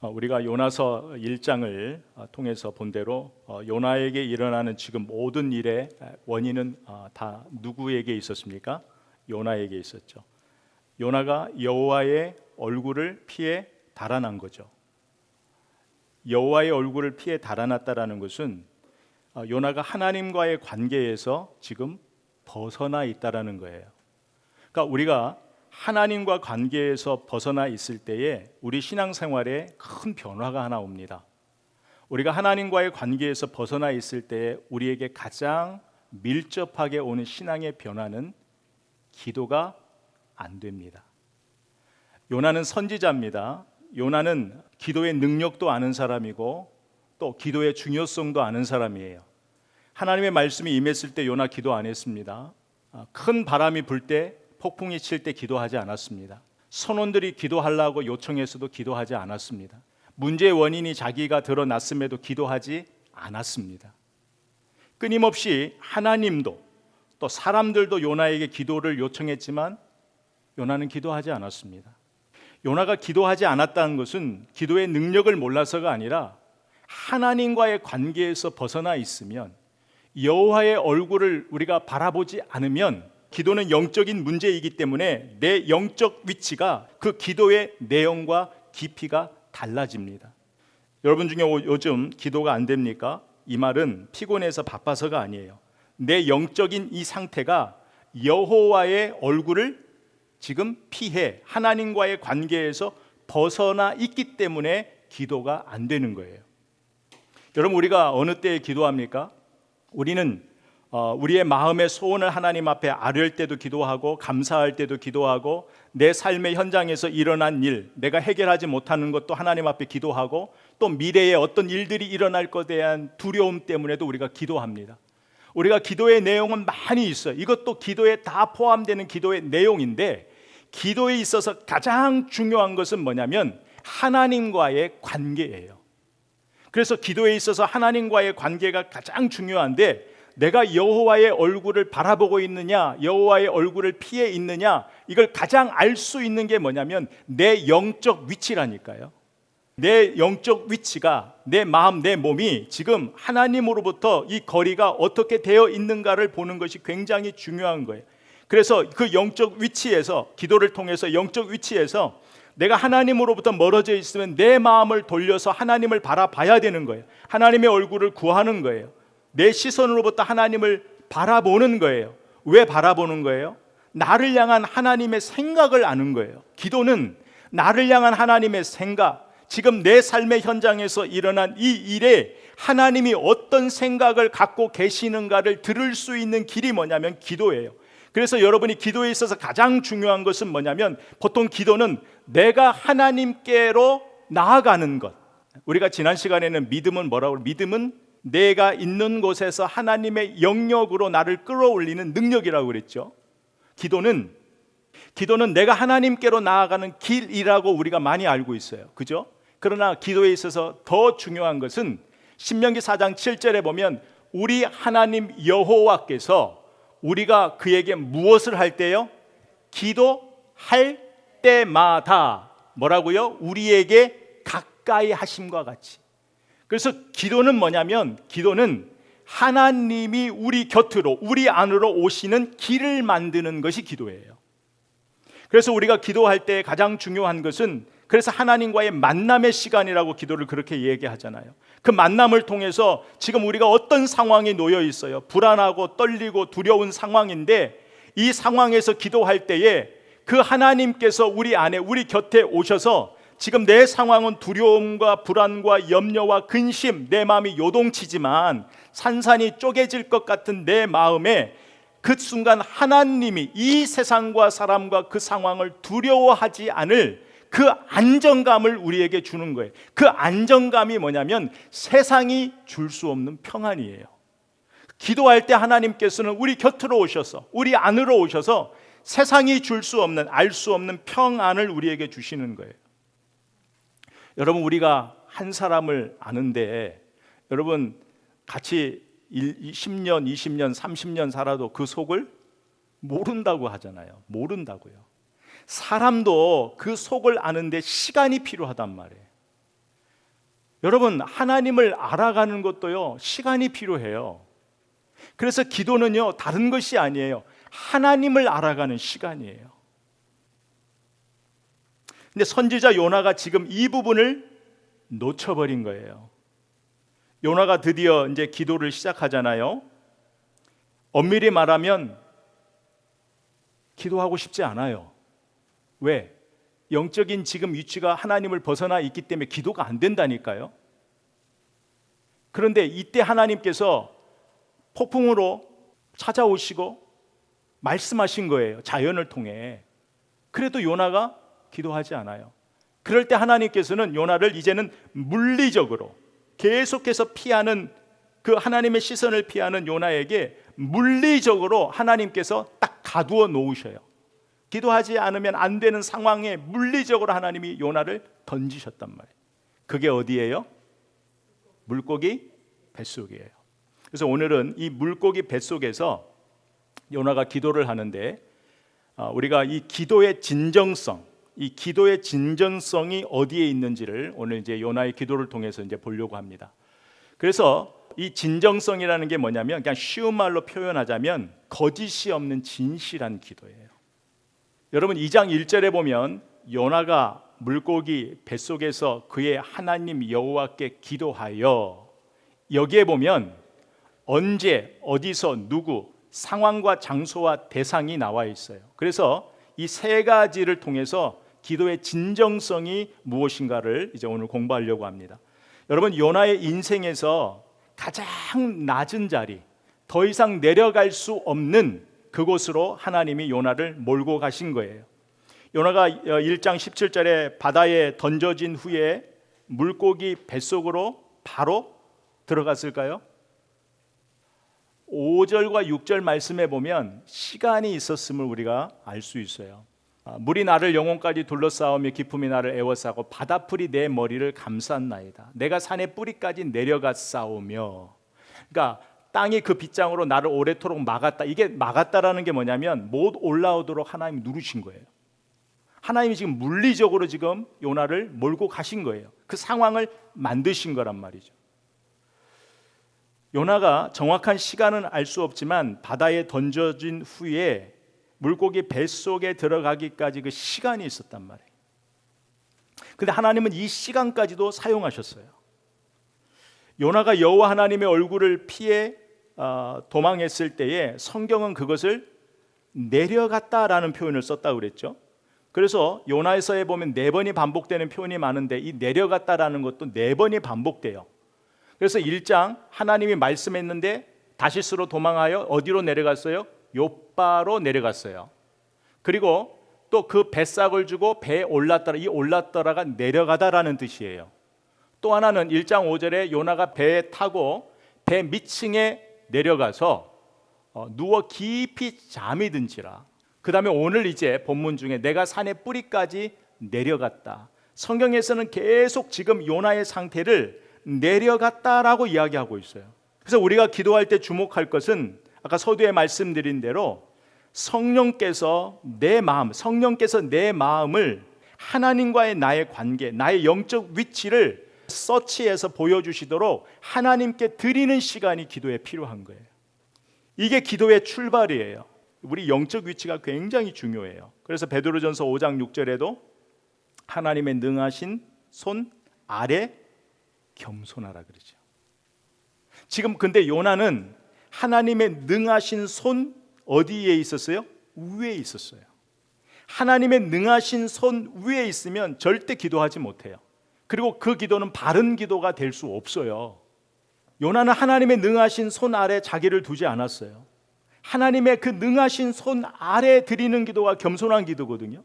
우리가 요나서 1장을 통해서 본 대로 요나에게 일어나는 지금 모든 일의 원인은 다 누구에게 있었습니까? 요나에게 있었죠. 요나가 여호와의 얼굴을 피해 달아난 거죠. 여호와의 얼굴을 피해 달아났다라는 것은 요나가 하나님과의 관계에서 지금 벗어나 있다라는 거예요. 그러니까 우리가 하나님과 관계에서 벗어나 있을 때에 우리 신앙생활에 큰 변화가 하나 옵니다. 우리가 하나님과의 관계에서 벗어나 있을 때에 우리에게 가장 밀접하게 오는 신앙의 변화는 기도가 안 됩니다. 요나는 선지자입니다. 요나는 기도의 능력도 아는 사람이고 또 기도의 중요성도 아는 사람이에요. 하나님의 말씀이 임했을 때 요나 기도 안 했습니다. 큰 바람이 불 때, 폭풍이 칠 때 기도하지 않았습니다. 선원들이 기도하려고 요청했어도 기도하지 않았습니다. 문제의 원인이 자기가 드러났음에도 기도하지 않았습니다. 끊임없이 하나님도 또 사람들도 요나에게 기도를 요청했지만 요나는 기도하지 않았습니다. 요나가 기도하지 않았다는 것은 기도의 능력을 몰라서가 아니라 하나님과의 관계에서 벗어나 있으면, 여호와의 얼굴을 우리가 바라보지 않으면, 기도는 영적인 문제이기 때문에 내 영적 위치가 그 기도의 내용과 깊이가 달라집니다. 여러분 중에 요즘 기도가 안 됩니까? 이 말은 피곤해서 바빠서가 아니에요. 내 영적인 이 상태가 여호와의 얼굴을 지금 피해 하나님과의 관계에서 벗어나 있기 때문에 기도가 안 되는 거예요. 여러분, 우리가 어느 때에 기도합니까? 우리는 우리의 마음의 소원을 하나님 앞에 아뢰을 때도 기도하고, 감사할 때도 기도하고, 내 삶의 현장에서 일어난 일, 내가 해결하지 못하는 것도 하나님 앞에 기도하고, 또 미래에 어떤 일들이 일어날 것에 대한 두려움 때문에도 우리가 기도합니다. 우리가 기도의 내용은 많이 있어요. 이것도 기도에 다 포함되는 기도의 내용인데, 기도에 있어서 가장 중요한 것은 뭐냐면 하나님과의 관계예요. 그래서 기도에 있어서 하나님과의 관계가 가장 중요한데, 내가 여호와의 얼굴을 바라보고 있느냐, 여호와의 얼굴을 피해 있느냐, 이걸 가장 알 수 있는 게 뭐냐면 내 영적 위치라니까요. 내 영적 위치가, 내 마음, 내 몸이 지금 하나님으로부터 이 거리가 어떻게 되어 있는가를 보는 것이 굉장히 중요한 거예요. 그래서 그 영적 위치에서, 기도를 통해서 영적 위치에서 내가 하나님으로부터 멀어져 있으면 내 마음을 돌려서 하나님을 바라봐야 되는 거예요. 하나님의 얼굴을 구하는 거예요. 내 시선으로부터 하나님을 바라보는 거예요. 왜 바라보는 거예요? 나를 향한 하나님의 생각을 아는 거예요. 기도는 나를 향한 하나님의 생각, 지금 내 삶의 현장에서 일어난 이 일에 하나님이 어떤 생각을 갖고 계시는가를 들을 수 있는 길이 뭐냐면 기도예요. 그래서 여러분이 기도에 있어서 가장 중요한 것은 뭐냐면, 보통 기도는 내가 하나님께로 나아가는 것. 우리가 지난 시간에는 믿음은 뭐라고, 믿음은 내가 있는 곳에서 하나님의 영역으로 나를 끌어올리는 능력이라고 그랬죠. 기도는 내가 하나님께로 나아가는 길이라고 우리가 많이 알고 있어요. 그죠? 그러나 기도에 있어서 더 중요한 것은 신명기 4장 7절에 보면 우리 하나님 여호와께서 우리가 그에게 무엇을 할 때요? 기도할 때마다 뭐라고요? 우리에게 가까이 하심과 같이. 그래서 기도는 뭐냐면, 기도는 하나님이 우리 곁으로, 우리 안으로 오시는 길을 만드는 것이 기도예요. 그래서 우리가 기도할 때 가장 중요한 것은, 그래서 하나님과의 만남의 시간이라고 기도를 그렇게 얘기하잖아요. 그 만남을 통해서 지금 우리가 어떤 상황에 놓여 있어요? 불안하고 떨리고 두려운 상황인데, 이 상황에서 기도할 때에 그 하나님께서 우리 안에, 우리 곁에 오셔서 지금 내 상황은 두려움과 불안과 염려와 근심, 내 마음이 요동치지만 산산이 쪼개질 것 같은 내 마음에 그 순간 하나님이 이 세상과 사람과 그 상황을 두려워하지 않을 그 안정감을 우리에게 주는 거예요. 그 안정감이 뭐냐면 세상이 줄 수 없는 평안이에요. 기도할 때 하나님께서는 우리 곁으로 오셔서, 우리 안으로 오셔서 세상이 줄 수 없는, 알 수 없는 평안을 우리에게 주시는 거예요. 여러분, 우리가 한 사람을 아는데, 여러분 같이 10년, 20년, 30년 살아도 그 속을 모른다고 하잖아요. 모른다고요. 사람도 그 속을 아는데 시간이 필요하단 말이에요. 여러분, 하나님을 알아가는 것도요, 시간이 필요해요. 그래서 기도는요, 다른 것이 아니에요. 하나님을 알아가는 시간이에요. 근데 선지자 요나가 지금 이 부분을 놓쳐버린 거예요. 요나가 드디어 이제 기도를 시작하잖아요. 엄밀히 말하면 기도하고 싶지 않아요. 왜? 영적인 지금 위치가 하나님을 벗어나 있기 때문에 기도가 안 된다니까요. 그런데 이때 하나님께서 폭풍으로 찾아오시고 말씀하신 거예요. 자연을 통해. 그래도 요나가 기도하지 않아요. 그럴 때 하나님께서는 요나를 이제는 물리적으로 계속해서 피하는, 그 하나님의 시선을 피하는 요나에게 물리적으로 하나님께서 딱 가두어 놓으셔요. 기도하지 않으면 안 되는 상황에 물리적으로 하나님이 요나를 던지셨단 말이에요. 그게 어디예요? 물고기 뱃속이에요. 그래서 오늘은 이 물고기 뱃속에서 요나가 기도를 하는데, 우리가 이 기도의 진정성, 이 기도의 진정성이 어디에 있는지를 오늘 이제 요나의 기도를 통해서 이제 보려고 합니다. 그래서 이 진정성이라는 게 뭐냐면, 그냥 쉬운 말로 표현하자면 거짓이 없는 진실한 기도예요. 여러분, 2장 1절에 보면 요나가 물고기 뱃속에서 그의 하나님 여호와께 기도하여, 여기에 보면 언제, 어디서, 누구, 상황과 장소와 대상이 나와 있어요. 그래서 이 세 가지를 통해서 기도의 진정성이 무엇인가를 이제 오늘 공부하려고 합니다. 여러분, 요나의 인생에서 가장 낮은 자리, 더 이상 내려갈 수 없는 그곳으로 하나님이 요나를 몰고 가신 거예요. 요나가 1장 17절에 바다에 던져진 후에 물고기 뱃속으로 바로 들어갔을까요? 5절과 6절 말씀에 보면 시간이 있었음을 우리가 알 수 있어요. 물이 나를 영혼까지 둘러싸우며 기품이 나를 애워싸고 바다풀이 내 머리를 감쌌나이다. 내가 산의 뿌리까지 내려갔사오며, 그러니까 땅이 그 빗장으로 나를 오래도록 막았다. 이게 막았다라는 게 뭐냐면 못 올라오도록 하나님이 누르신 거예요. 하나님이 지금 물리적으로 지금 요나를 몰고 가신 거예요. 그 상황을 만드신 거란 말이죠. 요나가 정확한 시간은 알 수 없지만 바다에 던져진 후에 물고기 뱃속에 들어가기까지 그 시간이 있었단 말이에요. 근데 하나님은 이 시간까지도 사용하셨어요. 요나가 여호와 하나님의 얼굴을 피해 도망했을 때에 성경은 그것을 내려갔다라는 표현을 썼다고 그랬죠. 그래서 요나에서에 보면 4번이 반복되는 표현이 많은데 이 내려갔다라는 것도 4번이 반복돼요. 그래서 1장 하나님이 말씀했는데 다시스로 도망하여 어디로 내려갔어요? 요바로 내려갔어요. 그리고 또 그 뱃삭을 주고 배에 올랐더라. 이 올랐더라가 내려가다라는 뜻이에요. 또 하나는 1장 5절에 요나가 배에 타고 배 밑층에 내려가서 누워 깊이 잠이 든지라. 그 다음에 오늘 이제 본문 중에 내가 산의 뿌리까지 내려갔다. 성경에서는 계속 지금 요나의 상태를 내려갔다라고 이야기하고 있어요. 그래서 우리가 기도할 때 주목할 것은 아까 서두에 말씀드린 대로 성령께서 내 마음을 하나님과의 나의 관계, 나의 영적 위치를 서치해서 보여주시도록 하나님께 드리는 시간이 기도에 필요한 거예요. 이게 기도의 출발이에요. 우리 영적 위치가 굉장히 중요해요. 그래서 베드로전서 5장 6절에도 하나님의 능하신 손 아래 겸손하라 그러죠. 지금 근데 요나는 하나님의 능하신 손 어디에 있었어요? 위에 있었어요. 하나님의 능하신 손 위에 있으면 절대 기도하지 못해요. 그리고 그 기도는 바른 기도가 될 수 없어요. 요나는 하나님의 능하신 손 아래 자기를 두지 않았어요. 하나님의 그 능하신 손 아래 드리는 기도가 겸손한 기도거든요.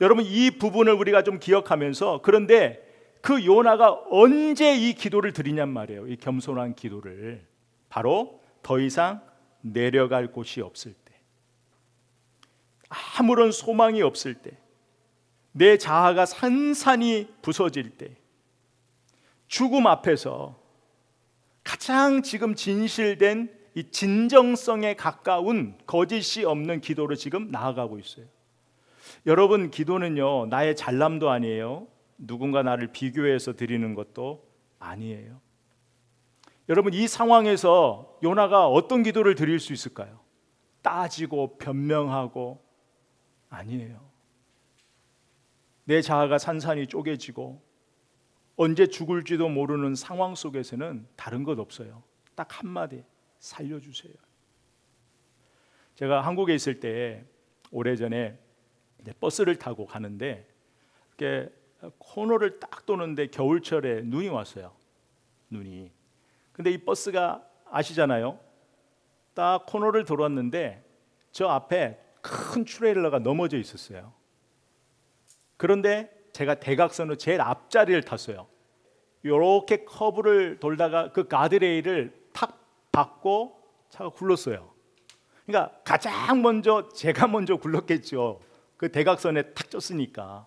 여러분, 이 부분을 우리가 좀 기억하면서, 그런데 그 요나가 언제 이 기도를 드리냔 말이에요. 이 겸손한 기도를 바로 더 이상 내려갈 곳이 없을 때, 아무런 소망이 없을 때, 내 자아가 산산이 부서질 때, 죽음 앞에서 가장 지금 진실된 이 진정성에 가까운 거짓이 없는 기도로 지금 나아가고 있어요. 여러분, 기도는요 나의 잘남도 아니에요. 누군가 나를 비교해서 드리는 것도 아니에요. 여러분, 이 상황에서 요나가 어떤 기도를 드릴 수 있을까요? 따지고 변명하고 아니에요. 내 자아가 산산이 쪼개지고 언제 죽을지도 모르는 상황 속에서는 다른 것 없어요. 딱 한마디, 살려주세요. 제가 한국에 있을 때 오래전에 버스를 타고 가는데 이렇게 코너를 딱 도는데 겨울철에 눈이 왔어요. 눈이. 근데 이 버스가 아시잖아요. 딱 코너를 돌았는데 저 앞에 큰 트레일러가 넘어져 있었어요. 그런데 제가 대각선으로 제일 앞자리를 탔어요. 이렇게 커브를 돌다가 그 가드레일을 탁 받고 차가 굴렀어요. 그러니까 가장 먼저 제가 먼저 굴렀겠죠. 그 대각선에 탁 쪘으니까.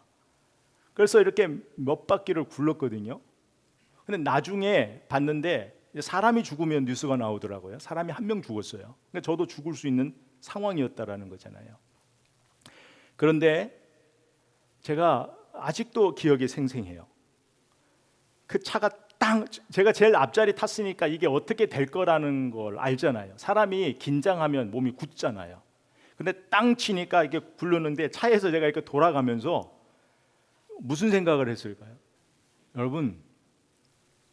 그래서 이렇게 몇 바퀴를 굴렀거든요. 근데 나중에 봤는데 사람이 죽으면 뉴스가 나오더라고요. 사람이 한 명 죽었어요. 그러니까 저도 죽을 수 있는 상황이었다라는 거잖아요. 그런데 제가 아직도 기억이 생생해요. 그 차가 제가 제일 앞자리 탔으니까 이게 어떻게 될 거라는 걸 알잖아요. 사람이 긴장하면 몸이 굳잖아요. 근데 땅 치니까 이게 굴렀는데 차에서 제가 이렇게 돌아가면서 무슨 생각을 했을까요? 여러분,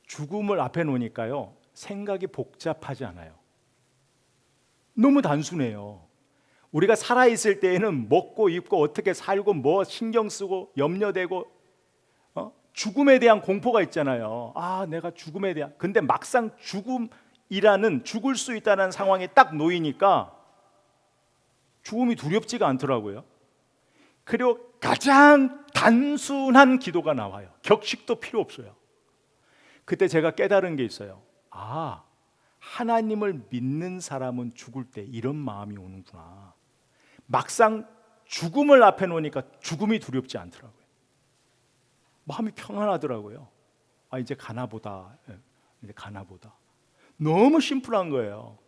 죽음을 앞에 놓으니까요, 생각이 복잡하지 않아요. 너무 단순해요. 우리가 살아있을 때에는 먹고 입고 어떻게 살고 뭐 신경 쓰고 염려되고 죽음에 대한 공포가 있잖아요. 아, 내가 죽음에 대한. 근데 막상 죽을 수 있다는 상황에 딱 놓이니까 죽음이 두렵지가 않더라고요. 그리고 가장 단순한 기도가 나와요. 격식도 필요 없어요. 그때 제가 깨달은 게 있어요. 아, 하나님을 믿는 사람은 죽을 때 이런 마음이 오는구나. 막상 죽음을 앞에 놓으니까 죽음이 두렵지 않더라고요. 마음이 평안하더라고요. 아, 이제 가나보다. 이제 가나보다. 너무 심플한 거예요.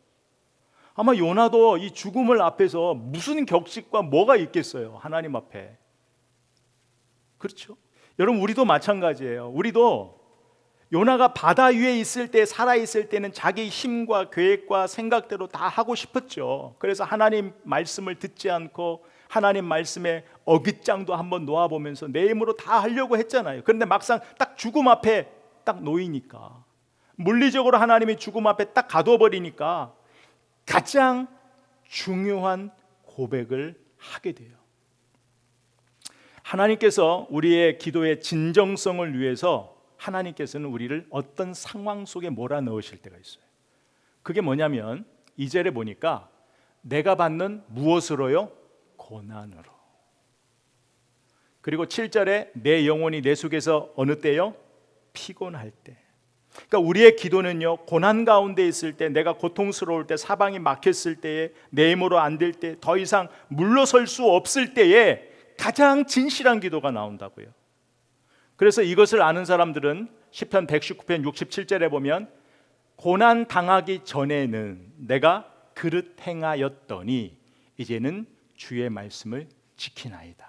아마 요나도 이 죽음을 앞에서 무슨 격식과 뭐가 있겠어요? 하나님 앞에. 그렇죠? 여러분, 우리도 마찬가지예요. 우리도 요나가 바다 위에 있을 때, 살아있을 때는 자기 힘과 계획과 생각대로 다 하고 싶었죠. 그래서 하나님 말씀을 듣지 않고 하나님 말씀에 어깃장도 한번 놓아보면서 내 힘으로 다 하려고 했잖아요. 그런데 막상 딱 죽음 앞에 딱 놓이니까, 물리적으로 하나님이 죽음 앞에 딱 가둬버리니까 가장 중요한 고백을 하게 돼요. 하나님께서 우리의 기도의 진정성을 위해서 하나님께서는 우리를 어떤 상황 속에 몰아넣으실 때가 있어요. 그게 뭐냐면 2절에 보니까 내가 받는 무엇으로요? 고난으로. 그리고 7절에 내 영혼이 내 속에서 어느 때요? 피곤할 때. 그러니까 우리의 기도는요, 고난 가운데 있을 때, 내가 고통스러울 때, 사방이 막혔을 때에, 내 힘으로 안 될 때, 더 이상 물러설 수 없을 때에 가장 진실한 기도가 나온다고요. 그래서 이것을 아는 사람들은 시편 119편 67절에 보면 고난 당하기 전에는 내가 그릇 행하였더니 이제는 주의 말씀을 지키나이다.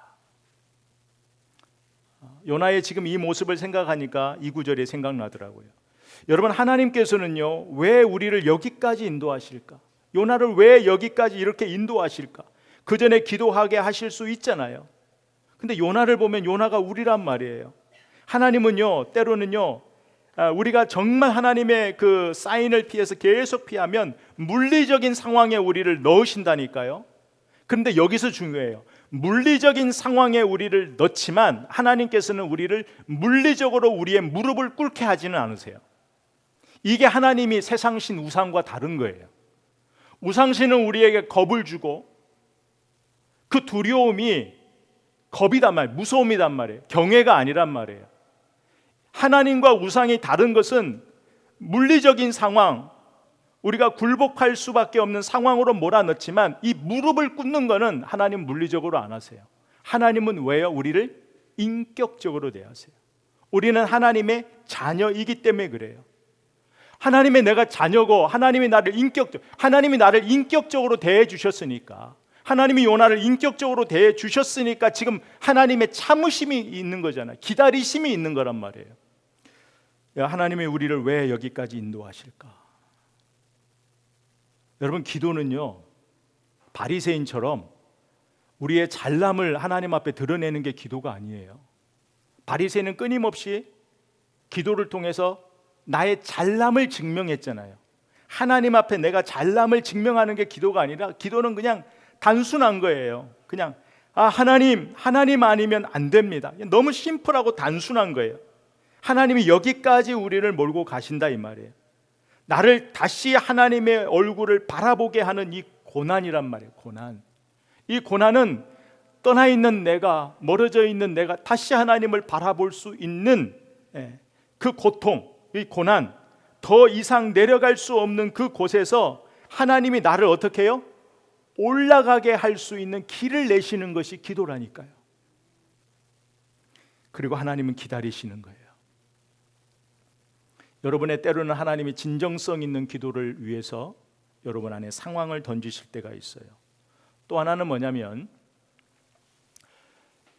요나의 지금 이 모습을 생각하니까 이 구절이 생각나더라고요. 여러분, 하나님께서는요, 왜 우리를 여기까지 인도하실까? 요나를 왜 여기까지 이렇게 인도하실까? 그 전에 기도하게 하실 수 있잖아요. 근데 요나를 보면 요나가 우리란 말이에요. 하나님은요, 때로는요, 우리가 정말 하나님의 그 사인을 피해서 계속 피하면 물리적인 상황에 우리를 넣으신다니까요. 그런데 여기서 중요해요. 물리적인 상황에 우리를 넣지만 하나님께서는 우리를 물리적으로 우리의 무릎을 꿇게 하지는 않으세요. 이게 하나님이 세상신 우상과 다른 거예요. 우상신은 우리에게 겁을 주고 그 두려움이 겁이단 말이에요. 무서움이단 말이에요. 경외가 아니란 말이에요. 하나님과 우상이 다른 것은 물리적인 상황, 우리가 굴복할 수밖에 없는 상황으로 몰아넣지만 이 무릎을 꿇는 것은 하나님 물리적으로 안 하세요. 하나님은 왜요? 우리를 인격적으로 대하세요. 우리는 하나님의 자녀이기 때문에 그래요. 하나님의 내가 자녀고 하나님이 나를 인격적으로 대해 주셨으니까, 하나님이 요나를 인격적으로 대해 주셨으니까 지금 하나님의 참으심이 있는 거잖아요. 기다리심이 있는 거란 말이에요. 하나님이 우리를 왜 여기까지 인도하실까? 여러분, 기도는요, 바리새인처럼 우리의 잘남을 하나님 앞에 드러내는 게 기도가 아니에요. 바리새인은 끊임없이 기도를 통해서 나의 잘남을 증명했잖아요. 하나님 앞에 내가 잘남을 증명하는 게 기도가 아니라, 기도는 그냥 단순한 거예요. 그냥 하나님 아니면 안 됩니다. 너무 심플하고 단순한 거예요. 하나님이 여기까지 우리를 몰고 가신다 이 말이에요. 나를 다시 하나님의 얼굴을 바라보게 하는 이 고난이란 말이에요. 고난. 이 고난은 떠나 있는 내가, 멀어져 있는 내가 다시 하나님을 바라볼 수 있는 그 고통, 이 고난, 더 이상 내려갈 수 없는 그 곳에서 하나님이 나를 어떻게 해요? 올라가게 할 수 있는 길을 내시는 것이 기도라니까요. 그리고 하나님은 기다리시는 거예요. 여러분의 때로는 하나님이 진정성 있는 기도를 위해서 여러분 안에 상황을 던지실 때가 있어요. 또 하나는 뭐냐면,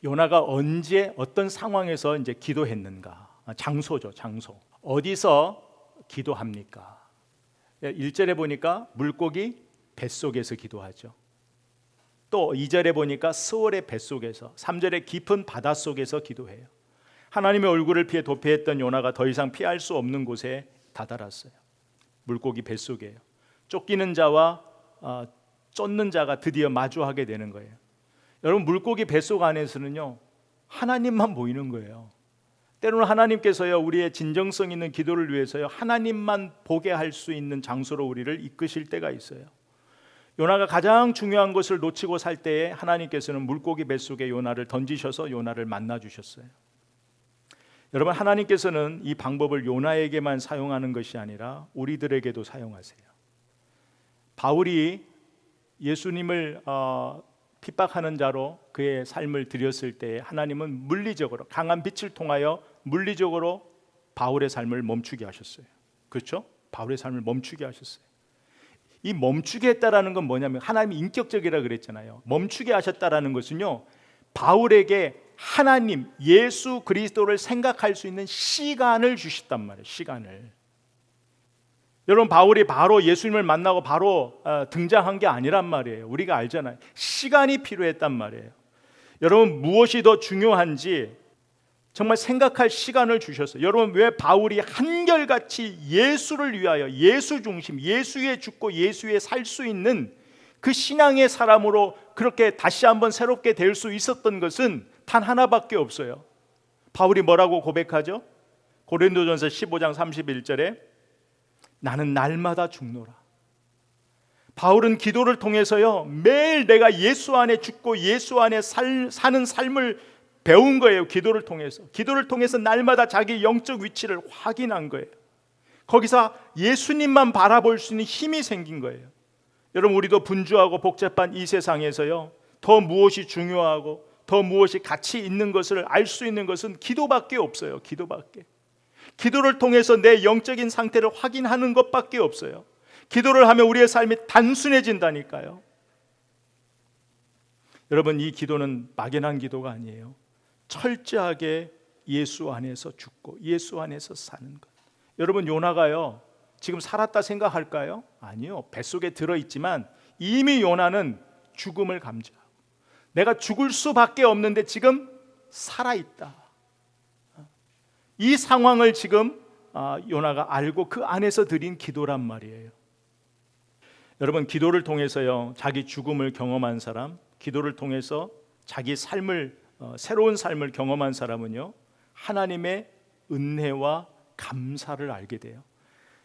요나가 언제 어떤 상황에서 이제 기도했는가? 장소죠, 장소. 어디서 기도합니까? 1절에 보니까 물고기 뱃속에서 기도하죠. 또 2절에 보니까 스올의 뱃속에서, 3절에 깊은 바닷속에서 기도해요. 하나님의 얼굴을 피해 도피했던 요나가 더 이상 피할 수 없는 곳에 다다랐어요. 물고기 뱃속이에요. 쫓기는 자와 쫓는 자가 드디어 마주하게 되는 거예요. 여러분, 물고기 뱃속 안에서는요, 하나님만 보이는 거예요. 때로는 하나님께서요, 우리의 진정성 있는 기도를 위해서요, 하나님만 보게 할 수 있는 장소로 우리를 이끄실 때가 있어요. 요나가 가장 중요한 것을 놓치고 살 때에 하나님께서는 물고기 뱃속에 요나를 던지셔서 요나를 만나 주셨어요. 여러분, 하나님께서는 이 방법을 요나에게만 사용하는 것이 아니라 우리들에게도 사용하세요. 바울이 예수님을 핍박하는 자로 그의 삶을 드렸을 때 하나님은 물리적으로 강한 빛을 통하여 물리적으로 바울의 삶을 멈추게 하셨어요. 그렇죠? 바울의 삶을 멈추게 하셨어요. 이 멈추게 했다라는 건 뭐냐면, 하나님이 인격적이라 그랬잖아요. 멈추게 하셨다라는 것은요, 바울에게 하나님, 예수 그리스도를 생각할 수 있는 시간을 주셨단 말이에요. 시간을. 여러분, 바울이 바로 예수님을 만나고 바로 등장한 게 아니란 말이에요. 우리가 알잖아요. 시간이 필요했단 말이에요. 여러분, 무엇이 더 중요한지 정말 생각할 시간을 주셨어요. 여러분, 왜 바울이 한결같이 예수를 위하여, 예수 중심, 예수에 죽고 예수에 살 수 있는 그 신앙의 사람으로 그렇게 다시 한번 새롭게 될 수 있었던 것은 단 하나밖에 없어요. 바울이 뭐라고 고백하죠? 고린도전서 15장 31절에 나는 날마다 죽노라. 바울은 기도를 통해서요, 매일 내가 예수 안에 죽고 예수 안에 사는 삶을 배운 거예요. 기도를 통해서 날마다 자기 영적 위치를 확인한 거예요. 거기서 예수님만 바라볼 수 있는 힘이 생긴 거예요. 여러분, 우리도 분주하고 복잡한 이 세상에서요, 더 무엇이 중요하고 더 무엇이 가치 있는 것을 알 수 있는 것은 기도밖에 없어요. 기도밖에. 기도를 통해서 내 영적인 상태를 확인하는 것밖에 없어요. 기도를 하면 우리의 삶이 단순해진다니까요. 여러분, 이 기도는 막연한 기도가 아니에요. 철저하게 예수 안에서 죽고 예수 안에서 사는 것. 여러분, 요나가요, 지금 살았다 생각할까요? 아니요. 뱃속에 들어있지만 이미 요나는 죽음을 감지하고, 내가 죽을 수밖에 없는데 지금 살아있다. 이 상황을 지금 요나가 알고 그 안에서 드린 기도란 말이에요. 여러분, 기도를 통해서요, 자기 죽음을 경험한 사람, 기도를 통해서 자기 삶을 새로운 삶을 경험한 사람은요, 하나님의 은혜와 감사를 알게 돼요.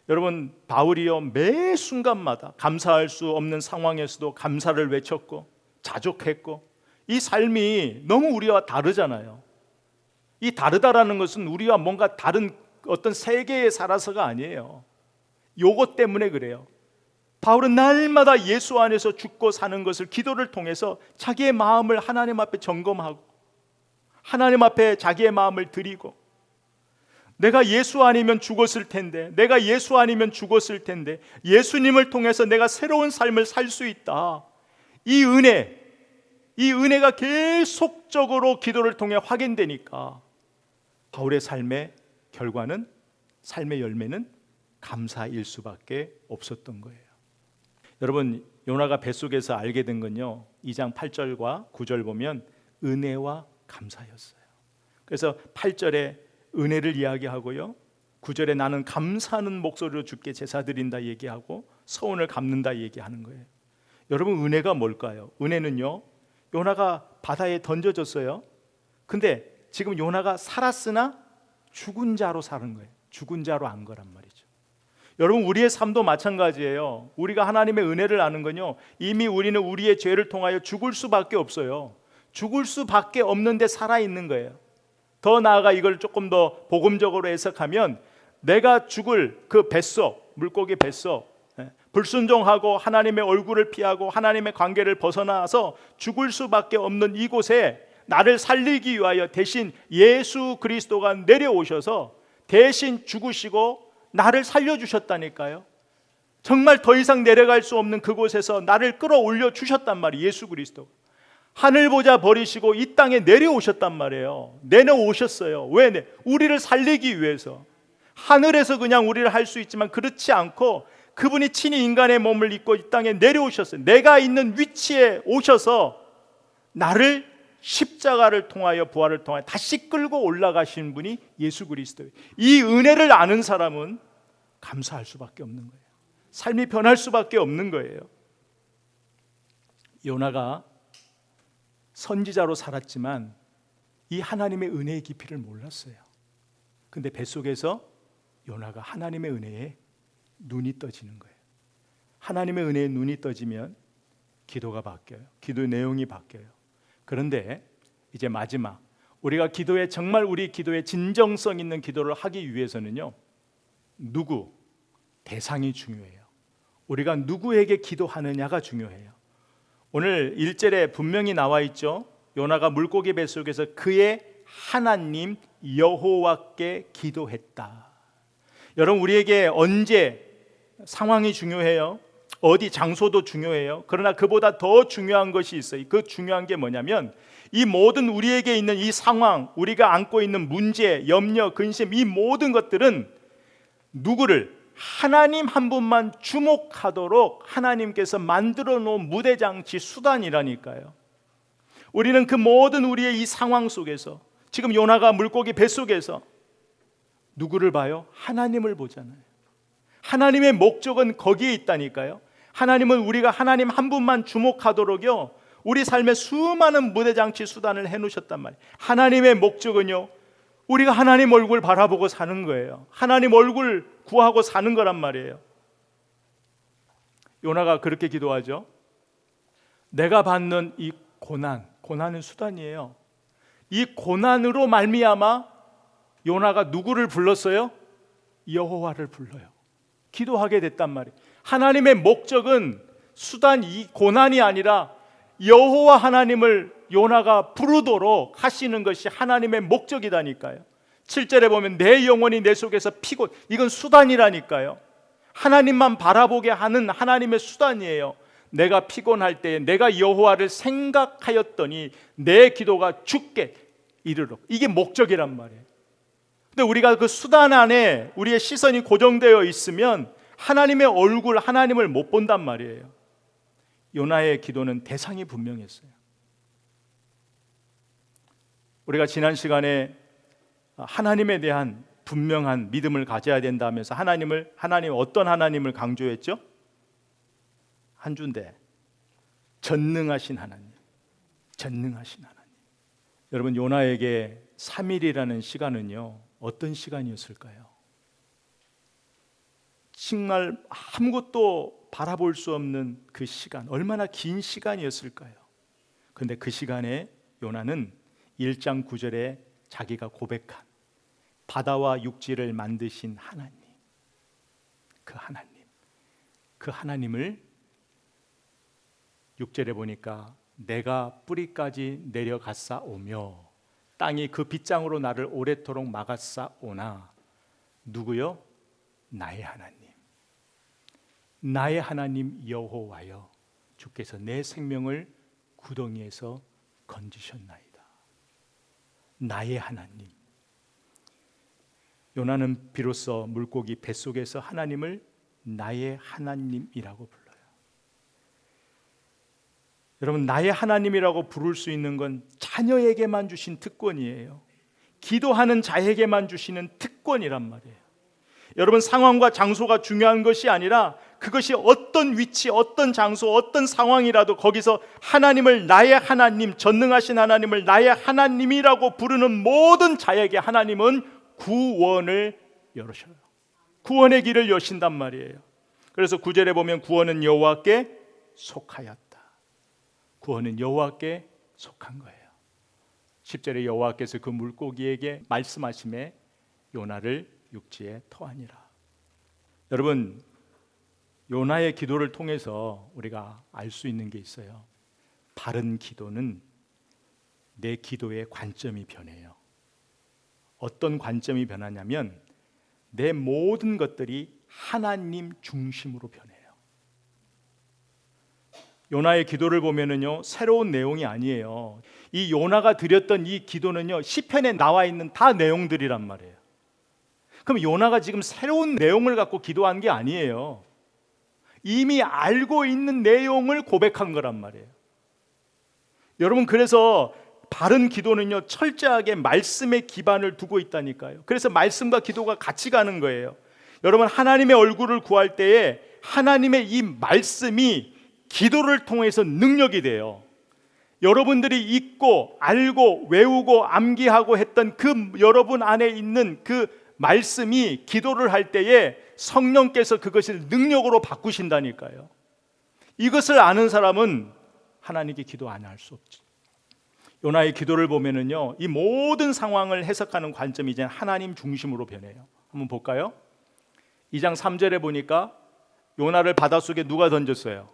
여러분, 바울이요, 매 순간마다 감사할 수 없는 상황에서도 감사를 외쳤고 자족했고, 이 삶이 너무 우리와 다르잖아요. 이 다르다라는 것은 우리와 뭔가 다른 어떤 세계에 살아서가 아니에요. 요것 때문에 그래요. 바울은 날마다 예수 안에서 죽고 사는 것을 기도를 통해서 자기의 마음을 하나님 앞에 점검하고, 하나님 앞에 자기의 마음을 드리고, 내가 예수 아니면 죽었을 텐데, 내가 예수 아니면 죽었을 텐데 예수님을 통해서 내가 새로운 삶을 살 수 있다. 이 은혜가 계속적으로 기도를 통해 확인되니까 바울의 삶의 결과는, 삶의 열매는 감사일 수밖에 없었던 거예요. 여러분, 요나가 뱃속에서 알게 된 건요, 2장 8절과 9절 보면 은혜와 감사였어요. 그래서 8절에 은혜를 이야기하고요, 9절에 나는 감사하는 목소리로 주께 제사 드린다 얘기하고 서운을 갚는다 얘기하는 거예요. 여러분, 은혜가 뭘까요? 은혜는요, 요나가 바다에 던져졌어요. 근데 지금 요나가 살았으나 죽은 자로 사는 거예요. 죽은 자로 안 거란 말이죠. 여러분, 우리의 삶도 마찬가지예요. 우리가 하나님의 은혜를 아는 건요, 이미 우리는 우리의 죄를 통하여 죽을 수밖에 없어요. 죽을 수밖에 없는데 살아있는 거예요. 더 나아가 이걸 조금 더 복음적으로 해석하면, 내가 죽을 그 뱃속, 물고기 뱃속, 불순종하고 하나님의 얼굴을 피하고 하나님의 관계를 벗어나서 죽을 수밖에 없는 이곳에 나를 살리기 위하여 대신 예수 그리스도가 내려오셔서 대신 죽으시고 나를 살려주셨다니까요. 정말 더 이상 내려갈 수 없는 그곳에서 나를 끌어올려 주셨단 말이에요. 예수 그리스도 하늘 보좌 버리시고 이 땅에 내려오셨단 말이에요. 내려오셨어요. 왜? 우리를 살리기 위해서. 하늘에서 그냥 우리를 할 수 있지만 그렇지 않고 그분이 친히 인간의 몸을 입고 이 땅에 내려오셨어요. 내가 있는 위치에 오셔서 나를 십자가를 통하여, 부활을 통하여 다시 끌고 올라가신 분이 예수 그리스도예요. 이 은혜를 아는 사람은 감사할 수밖에 없는 거예요. 삶이 변할 수밖에 없는 거예요. 요나가 선지자로 살았지만 이 하나님의 은혜의 깊이를 몰랐어요. 근데 뱃속에서 요나가 하나님의 은혜에 눈이 떠지는 거예요. 하나님의 은혜에 눈이 떠지면 기도가 바뀌어요. 기도 내용이 바뀌어요. 그런데 이제 마지막, 우리가 기도에 정말 우리 기도에 진정성 있는 기도를 하기 위해서는요, 누구, 대상이 중요해요. 우리가 누구에게 기도하느냐가 중요해요. 오늘 1절에 분명히 나와 있죠. 요나가 물고기 뱃속에서 그의 하나님 여호와께 기도했다. 여러분, 우리에게 언제 상황이 중요해요. 어디 장소도 중요해요. 그러나 그보다 더 중요한 것이 있어요. 그 중요한 게 뭐냐면, 이 모든 우리에게 있는 이 상황, 우리가 안고 있는 문제, 염려, 근심, 이 모든 것들은 누구를, 하나님 한 분만 주목하도록 하나님께서 만들어 놓은 무대장치, 수단이라니까요. 우리는 그 모든 우리의 이 상황 속에서, 지금 요나가 물고기 뱃속에서 누구를 봐요? 하나님을 보잖아요. 하나님의 목적은 거기에 있다니까요. 하나님은 우리가 하나님 한 분만 주목하도록요, 우리 삶에 수많은 무대장치 수단을 해놓으셨단 말이에요. 하나님의 목적은요, 우리가 하나님 얼굴 바라보고 사는 거예요. 하나님 얼굴 구하고 사는 거란 말이에요. 요나가 그렇게 기도하죠. 내가 받는 이 고난은 수단이에요. 이 고난으로 말미암아 요나가 누구를 불렀어요? 여호와를 불러요. 기도하게 됐단 말이에요. 하나님의 목적은 수단, 이 고난이 아니라 여호와 하나님을 요나가 부르도록 하시는 것이 하나님의 목적이다니까요. 7절에 보면 내 영혼이 내 속에서 피곤, 이건 수단이라니까요. 하나님만 바라보게 하는 하나님의 수단이에요. 내가 피곤할 때 내가 여호와를 생각하였더니 내 기도가 주께 이르러, 이게 목적이란 말이에요. 근데 우리가 그 수단 안에 우리의 시선이 고정되어 있으면 하나님의 얼굴, 하나님을 못 본단 말이에요. 요나의 기도는 대상이 분명했어요. 우리가 지난 시간에 하나님에 대한 분명한 믿음을 가져야 된다면서 하나님 어떤 하나님을 강조했죠? 한 주인데 전능하신 하나님. 여러분, 요나에게 3일이라는 시간은요, 어떤 시간이었을까요? 정말 아무것도 바라볼 수 없는 그 시간, 얼마나 긴 시간이었을까요? 그런데 그 시간에 요나는 1장 9절에 자기가 고백한 바다와 육지를 만드신 하나님, 그 하나님을 6절에 보니까 내가 뿌리까지 내려갔사오며 땅이 그 빗장으로 나를 오래도록 막았사오나 누구요? 나의 하나님 여호와여, 주께서 내 생명을 구덩이에서 건지셨나이다. 나의 하나님. 요나는 비로소 물고기 뱃속에서 하나님을 나의 하나님이라고 불러요. 여러분, 나의 하나님이라고 부를 수 있는 건 자녀에게만 주신 특권이에요. 기도하는 자에게만 주시는 특권이란 말이에요. 여러분, 상황과 장소가 중요한 것이 아니라 그것이 어떤 위치, 어떤 장소, 어떤 상황이라도 거기서 하나님을 나의 하나님, 전능하신 하나님을 나의 하나님이라고 부르는 모든 자에게 하나님은 구원을 열으셔요. 구원의 길을 여신단 말이에요. 그래서 9절에 보면 구원은 여호와께 속하였다. 구원은 여호와께 속한 거예요. 10절에 여호와께서 그 물고기에게 말씀하심에 요나를 육지에 토하니라. 여러분, 요나의 기도를 통해서 우리가 알 수 있는 게 있어요. 바른 기도는 내 기도의 관점이 변해요. 어떤 관점이 변하냐면 내 모든 것들이 하나님 중심으로 변해요. 요나의 기도를 보면은요, 새로운 내용이 아니에요. 이 요나가 드렸던 이 기도는요, 시편에 나와 있는 다 내용들이란 말이에요. 그럼 요나가 지금 새로운 내용을 갖고 기도한 게 아니에요. 이미 알고 있는 내용을 고백한 거란 말이에요. 여러분, 그래서 바른 기도는요, 철저하게 말씀에 기반을 두고 있다니까요. 그래서 말씀과 기도가 같이 가는 거예요. 여러분, 하나님의 얼굴을 구할 때에 하나님의 이 말씀이 기도를 통해서 능력이 돼요. 여러분들이 읽고 알고 외우고 암기하고 했던 그 여러분 안에 있는 그 말씀이 기도를 할 때에 성령께서 그것을 능력으로 바꾸신다니까요. 이것을 아는 사람은 하나님께 기도 안 할 수 없지. 요나의 기도를 보면은요, 이 모든 상황을 해석하는 관점이 이제 하나님 중심으로 변해요. 한번 볼까요? 2장 3절에 보니까 요나를 바닷속에 누가 던졌어요?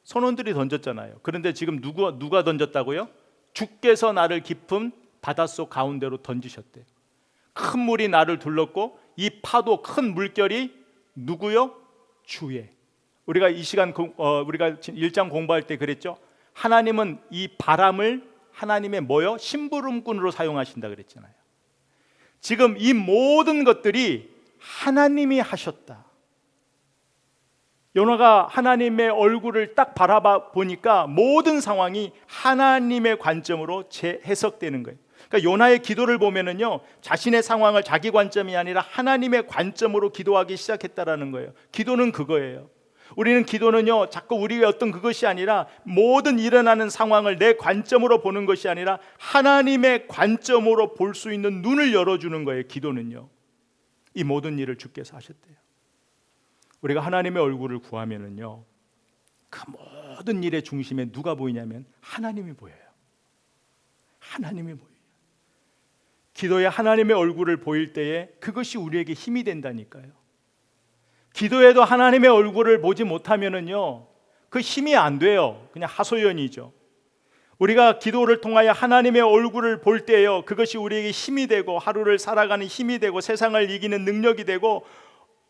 선원들이 던졌잖아요. 그런데 지금 누가 던졌다고요? 주께서 나를 깊은 바닷속 가운데로 던지셨대요. 큰 물이 나를 둘렀고 이 파도, 큰 물결이 누구요? 주의. 우리가 이 시간 우리가 1장 공부할 때 그랬죠. 하나님은 이 바람을 하나님의 뭐요? 심부름꾼으로 사용하신다 그랬잖아요. 지금 이 모든 것들이 하나님이 하셨다. 요나가 하나님의 얼굴을 딱 바라봐 보니까 모든 상황이 하나님의 관점으로 재해석되는 거예요. 그러니까 요나의 기도를 보면은요, 자신의 상황을 자기 관점이 아니라 하나님의 관점으로 기도하기 시작했다라는 거예요. 기도는 그거예요. 우리는 기도는요, 자꾸 우리의 어떤 그것이 아니라 모든 일어나는 상황을 내 관점으로 보는 것이 아니라 하나님의 관점으로 볼 수 있는 눈을 열어주는 거예요. 기도는요. 이 모든 일을 주께서 하셨대요. 우리가 하나님의 얼굴을 구하면은요, 그 모든 일의 중심에 누가 보이냐면 하나님이 보여요. 하나님이 보여요. 기도에 하나님의 얼굴을 보일 때에 그것이 우리에게 힘이 된다니까요. 기도에도 하나님의 얼굴을 보지 못하면은요, 그 힘이 안 돼요. 그냥 하소연이죠. 우리가 기도를 통하여 하나님의 얼굴을 볼 때요, 그것이 우리에게 힘이 되고 하루를 살아가는 힘이 되고 세상을 이기는 능력이 되고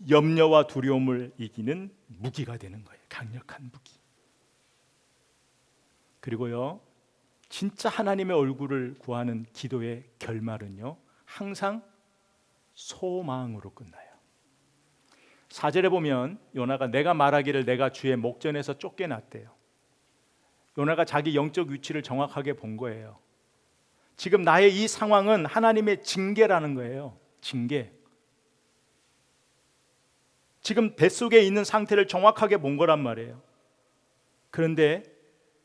염려와 두려움을 이기는 무기가 되는 거예요. 강력한 무기. 그리고요, 진짜 하나님의 얼굴을 구하는 기도의 결말은요, 항상 소망으로 끝나요. 4절에 보면 요나가 내가 말하기를 내가 주의 목전에서 쫓겨났대요. 요나가 자기 영적 위치를 정확하게 본 거예요. 지금 나의 이 상황은 하나님의 징계라는 거예요. 징계. 지금 뱃속에 있는 상태를 정확하게 본 거란 말이에요. 그런데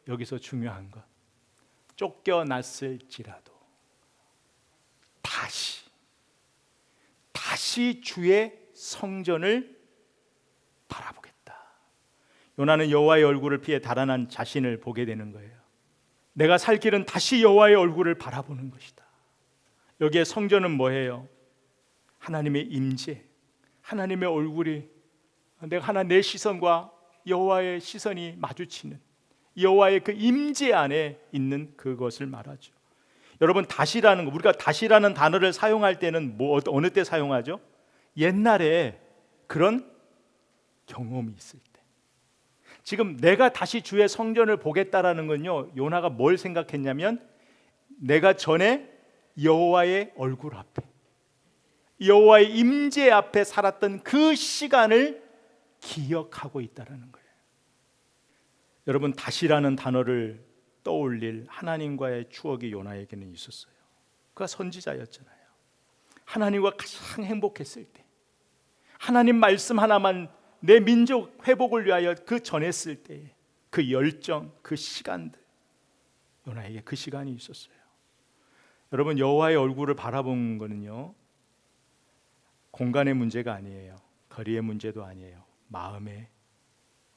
여기서 중요한 것, 쫓겨났을지라도 다시 주의 성전을 바라보겠다. 요나는 여호와의 얼굴을 피해 달아난 자신을 보게 되는 거예요. 내가 살 길은 다시 여호와의 얼굴을 바라보는 것이다. 여기에 성전은 뭐예요? 하나님의 임재, 하나님의 얼굴이 내가 내 시선과 여호와의 시선이 마주치는 여호와의 그 임재 안에 있는 그것을 말하죠. 여러분, 다시라는 거, 우리가 다시라는 단어를 사용할 때는 어느 때 사용하죠? 옛날에 그런 경험이 있을 때, 지금 내가 다시 주의 성전을 보겠다라는 건요, 요나가 뭘 생각했냐면 내가 전에 여호와의 얼굴 앞에, 여호와의 임재 앞에 살았던 그 시간을 기억하고 있다라는 거예요. 여러분, 다시라는 단어를 떠올릴 하나님과의 추억이 요나에게는 있었어요. 그가 선지자였잖아요. 하나님과 가장 행복했을 때, 하나님 말씀 하나만 내 민족 회복을 위하여 그 전했을 때 그 열정, 그 시간들, 요나에게 그 시간이 있었어요. 여러분, 여호와의 얼굴을 바라본 거는요, 공간의 문제가 아니에요. 거리의 문제도 아니에요. 마음의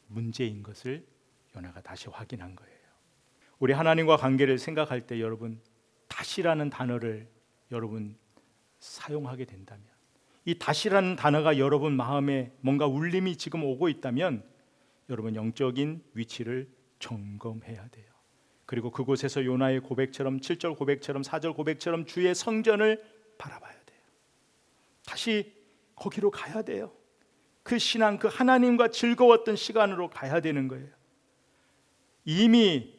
문제인 것을 요나가 다시 확인한 거예요. 우리 하나님과 관계를 생각할 때 여러분, 다시라는 단어를 여러분 사용하게 된다면, 이 다시라는 단어가 여러분 마음에 뭔가 울림이 지금 오고 있다면 여러분 영적인 위치를 점검해야 돼요. 그리고 그곳에서 요나의 고백처럼 7절 고백처럼 4절 고백처럼 주의 성전을 바라봐야 돼요. 다시 거기로 가야 돼요. 그 신앙, 그 하나님과 즐거웠던 시간으로 가야 되는 거예요. 이미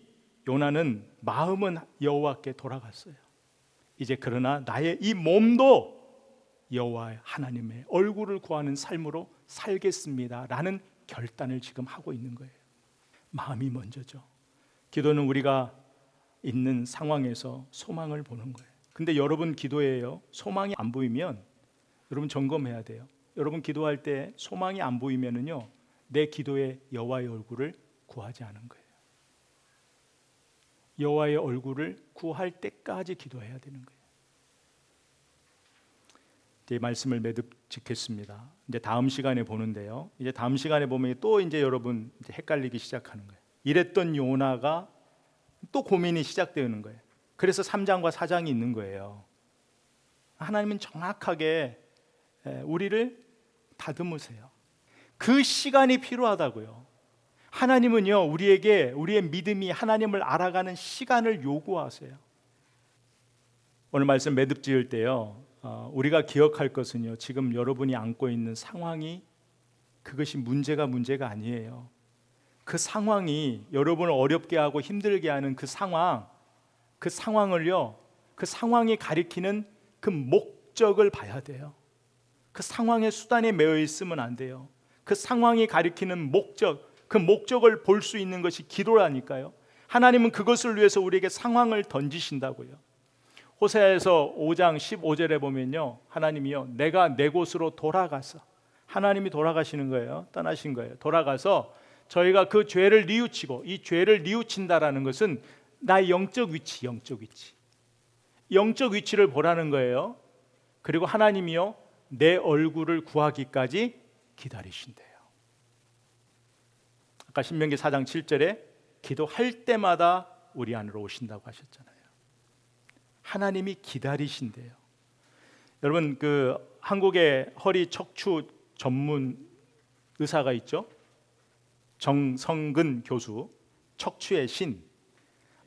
요나는 마음은 여호와께 돌아갔어요. 이제 그러나 나의 이 몸도 여호와 하나님의 얼굴을 구하는 삶으로 살겠습니다 라는 결단을 지금 하고 있는 거예요. 마음이 먼저죠. 기도는 우리가 있는 상황에서 소망을 보는 거예요. 근데 여러분 기도에요, 소망이 안 보이면 여러분 점검해야 돼요. 여러분 기도할 때 소망이 안 보이면은요, 내 기도에 여호와의 얼굴을 구하지 않은 거예요. 여호와의 얼굴을 구할 때까지 기도해야 되는 거예요. 이 말씀을 매듭 짓겠습니다. 이제 다음 시간에 보는데요. 이제 다음 시간에 보면 또 이제 여러분 이제 헷갈리기 시작하는 거예요. 이랬던 요나가 또 고민이 시작되는 거예요. 그래서 3장과 4장이 있는 거예요. 하나님은 정확하게 우리를 다듬으세요. 그 시간이 필요하다고요. 하나님은요, 우리에게 우리의 믿음이 하나님을 알아가는 시간을 요구하세요. 오늘 말씀 매듭 지을 때요, 우리가 기억할 것은요, 지금 여러분이 안고 있는 상황이 그것이 문제가 아니에요. 그 상황이 여러분을 어렵게 하고 힘들게 하는 그 상황을요, 그 상황이 가리키는 그 목적을 봐야 돼요. 그 상황의 수단에 매여 있으면 안 돼요. 그 상황이 가리키는 목적, 그 목적을 볼 수 있는 것이 기도라니까요. 하나님은 그것을 위해서 우리에게 상황을 던지신다고요. 호세아에서 5장 15절에 보면요, 하나님이요, 내가 내 곳으로 돌아가서, 하나님이 돌아가시는 거예요. 떠나신 거예요. 돌아가서 저희가 그 죄를 뉘우치고, 이 죄를 뉘우친다라는 것은 나의 영적 위치를 보라는 거예요. 그리고 하나님이요, 내 얼굴을 구하기까지 기다리신대요. 아까 신명기 4장 7절에 기도할 때마다 우리 안으로 오신다고 하셨잖아요. 하나님이 기다리신대요. 여러분, 그 한국의 허리 척추 전문 의사가 있죠. 정성근 교수, 척추의 신.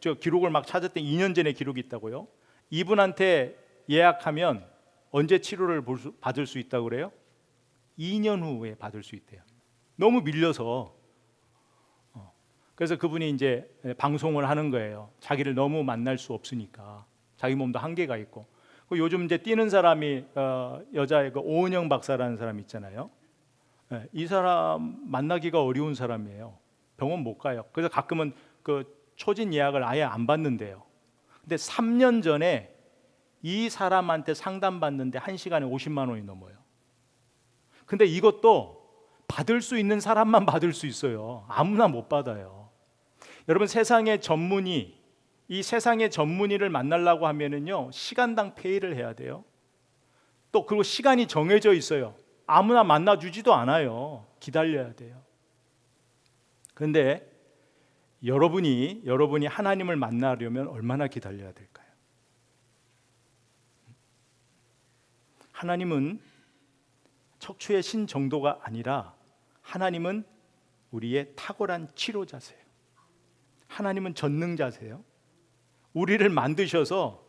저 기록을 막 찾았더니 2년 전에 기록이 있다고요. 이분한테 예약하면 언제 치료를 받을 수 있다고 그래요? 2년 후에 받을 수 있대요. 너무 밀려서. 그래서 그분이 이제 방송을 하는 거예요. 자기를 너무 만날 수 없으니까. 자기 몸도 한계가 있고. 요즘 이제 뛰는 사람이 여자의 그 오은영 박사라는 사람 있잖아요. 이 사람 만나기가 어려운 사람이에요. 병원 못 가요. 그래서 가끔은 그 초진 예약을 아예 안 받는데요. 근데 3년 전에 이 사람한테 상담받는데 1시간에 50만 원이 넘어요. 근데 이것도 받을 수 있는 사람만 받을 수 있어요. 아무나 못 받아요. 여러분, 이 세상의 전문의를 만나려고 하면은요, 시간당 페이를 해야 돼요. 또 그리고 시간이 정해져 있어요. 아무나 만나주지도 않아요. 기다려야 돼요. 그런데 여러분이 하나님을 만나려면 얼마나 기다려야 될까요? 하나님은 척추의 신 정도가 아니라 하나님은 우리의 탁월한 치료자세요. 하나님은 전능자세요. 우리를 만드셔서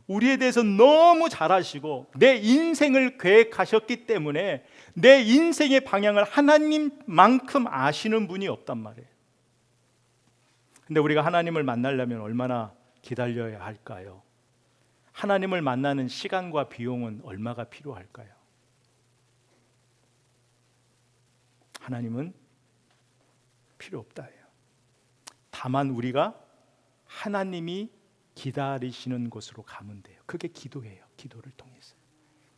우리에 대해서 너무 잘 아시고 내 인생을 계획하셨기 때문에 내 인생의 방향을 하나님만큼 아시는 분이 없단 말이에요. 근데 우리가 하나님을 만나려면 얼마나 기다려야 할까요? 하나님을 만나는 시간과 비용은 얼마가 필요할까요? 하나님은 필요 없다예요. 다만 우리가 하나님이 기다리시는 곳으로 가면 돼요. 그게 기도예요. 기도를 통해서.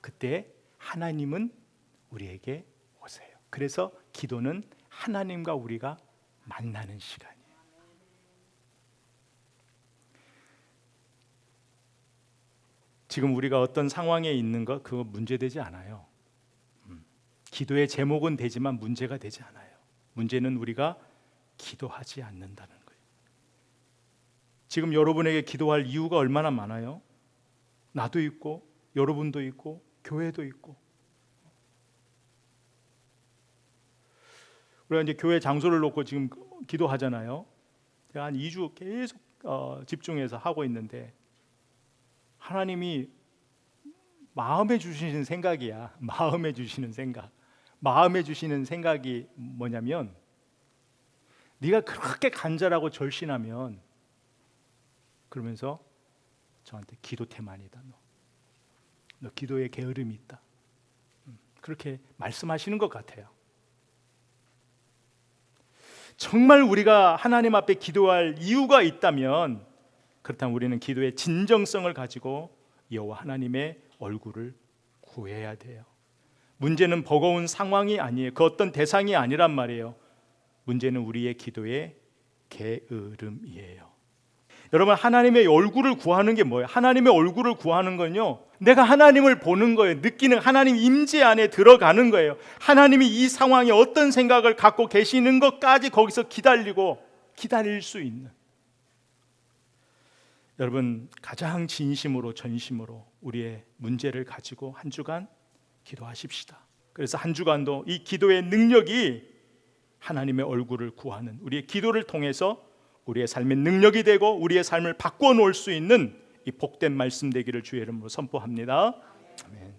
그때 하나님은 우리에게 오세요. 그래서 기도는 하나님과 우리가 만나는 시간이에요. 지금 우리가 어떤 상황에 있는 것 그거 문제되지 않아요. 기도의 제목은 되지만 문제가 되지 않아요. 문제는 우리가 기도하지 않는다는 거예요. 지금 여러분에게 기도할 이유가 얼마나 많아요? 나도 있고 여러분도 있고 교회도 있고. 우리가 이제 교회 장소를 놓고 지금 기도하잖아요. 제가 한 2주 계속 집중해서 하고 있는데 하나님이 마음에 주시는 생각이야. 마음에 주시는 생각. 마음에 주시는 생각이 뭐냐면 네가 그렇게 간절하고 절신하면 그러면서 저한테 기도 태만이다. 너 기도에 게으름이 있다. 그렇게 말씀하시는 것 같아요. 정말 우리가 하나님 앞에 기도할 이유가 있다면 그렇다면 우리는 기도의 진정성을 가지고 여호와 하나님의 얼굴을 구해야 돼요. 문제는 버거운 상황이 아니에요. 그 어떤 대상이 아니란 말이에요. 문제는 우리의 기도의 게으름이에요. 여러분, 하나님의 얼굴을 구하는 게 뭐예요? 하나님의 얼굴을 구하는 건요, 내가 하나님을 보는 거예요. 느끼는 하나님 임재 안에 들어가는 거예요. 하나님이 이 상황에 어떤 생각을 갖고 계시는 것까지 거기서 기다릴 수 있는. 여러분, 가장 진심으로 전심으로 우리의 문제를 가지고 한 주간 기도하십시다. 그래서 한 주간도 이 기도의 능력이 하나님의 얼굴을 구하는 우리의 기도를 통해서 우리의 삶의 능력이 되고 우리의 삶을 바꾸어 놓을 수 있는 이 복된 말씀 되기를 주의 이름으로 선포합니다. 아멘.